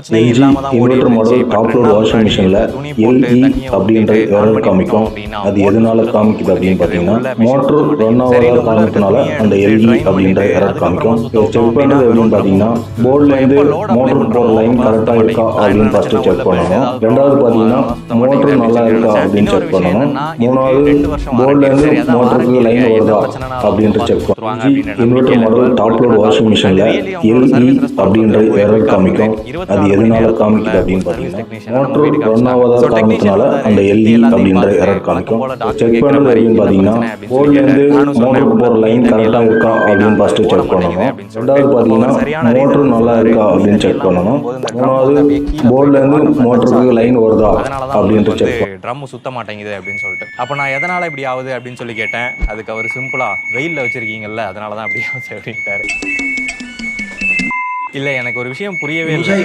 பிரச்சனையும் எல்ஜி இல்லாம தான் இன்வெர்டர் ஓடிட்டு மாடல் இருந்துச்சு. டாப் பட் லோட் 2 நாள் வாஷிங் முன்னாடி மிஷினில் துணி போட்டு எல்இ தண்ணியை அப்படின்ற ஊத்திட்டு ஆன் எரர் பண்ணி காமிக்கும். பார்த்தோம் அப்படின்னா அது மோட்டர் எதனால சுத்தமா காமிக்குது அப்படின்னு ஒழுங்கிக்கவே பார்த்தீங்கன்னா உள்ள மிஷின் மோட்ரு சுத்த ரன் மாட்டேங்குது. சரி ஆகாத உள்ள இருக்க காரணத்தினால துணியை அந்த எடுத்துட்டு எல்இ ட்ரைன் அப்படின்ற பண்ணிட்டு எரர் அதுக்கப்புறமா காமிக்கும். சுத்த இதை விட்டோம் செக் அப்படின்னா பண்ணுறது வெறும் அப்படின்னு ட்ரம்மும் பார்த்தீங்கன்னா இருக்கு. ஸோ போர்ட்லேருந்து எப்போ லோட் அப்ளை மோட்டர் போகிற பண்றோமோ லைன் அப்பதான் சுத்த கரெக்டாக இருக்கா மாட்டேங்குது. அப்படின்னு நான் ஃபஸ்ட்டு நினைச்சேன்னா செக் உள்ள போயிட்டு பண்ணணும். ஏதாவது ரெண்டாவது ப்ராப்ளம் பார்த்தீங்கன்னா சுத்த மாட்டேங்குது மோட்ரு அப்படின்னு நல்லா சொல்லி இருக்கா நினைச்சேன். அப்படின்னு இன்னொரு செக் விஷயம் பண்ணணும். என்னன்னா இதுக்கு மூணாவது 2 வருஷம் வாரண்டி போர்ட்லேருந்து இருக்கு. சரி அதான் மோட்டருக்கு வாரண்டி லைன் இருக்கு, எந்த வருதா பிரச்சனைனாலும் அப்படின்ட்டு பார்த்து செக் கொடுத்துருவாங்க பண்ணணும். அப்படின்னு இன்வெர்டர் நம்பிக்கையில மாடல் டாப் உங்களுக்கு லோட் நான் கால் வாஷிங் பண்ணேன். மிஷினில் ரியலி அவங்களோட எல்இ சர்வீஸ் ரெஸ்பான்ஸ் அப்படின்ற ரொம்பவே எரர் குயிக்கா இருந்தது. காமிக்கும். அது 24 மணி எதனால நேரத்துக்குள்ள காமிக்குது ஒரு அப்படின்னு சர்வீஸ் பார்த்தீங்கன்னா டெக்னீஷியனை நம்ம மோட்ரு வீட்டுக்கு ரன் அனுப்பிச்சிட்டாங்க. ஆகாத ஸோ டெக்னீஷியன் காரணத்தினால வந்தாரு, அந்த சுத்தி எல்இ எல்லாத்தையும் அப்படின்ற பார்த்துட்டு எரர் வழக்கம் காமிக்கும். போல டாக்டர் செக் கேட்குற பண்ணுறது மாதிரி அப்படின்னு என்ன பார்த்தீங்கன்னா பிரச்சனை அப்படின்னு சொல்லி போர்ட்லேருந்து கேட்டேன். நானும் சொன்னேன் மோட்டருக்கு உள்ள போகிற துணி லைன் தண்ணி கரெக்டாக எல்லாம் இருக்கா ஊத்துறோம் அப்படின்னா அப்படின்னு அது ஃபஸ்ட்டு ஓட செக் மாட்டேங்குது பண்ணணும். அப்படின்னு சொல்லிட்டு ரெண்டாவது அப்போ ஒரு பார்த்தீங்கன்னா சரியான மோட்ரு ரீசன் நல்லா சொன்னாரு. இருக்கா துணி அப்படின்னு தண்ணி செக் எல்லாம் பண்ணணும். ஊற்றும் போது இந்த ட்ரம் மூணாவது வந்து அப்படியே கீழே போயிட்டு போர்ட்லேருந்து பாட்டம்ல டச் மோட்டருக்கு ஆகுது. லைன் வருதா அதனால தான் உங்களுக்கு அப்படின்ட்டு வந்து செக் பண்ணணும். ட்ரம் சுத்த மாட்டேங்குது அப்படின்னு சொல்லிட்டு அப்போ நான் எதனால இப்படி ஆகுது அப்படின்னு சொல்லி கேட்டேன். அதுக்கு அவர் சிம்பிளா வெயில்ல வச்சிருக்கீங்கல்ல அதனால தான் அப்படி ஆகுது அப்படின்ட்டாரு. இல்லை எனக்கு ஒரு விஷயம் புரியவே இல்லை.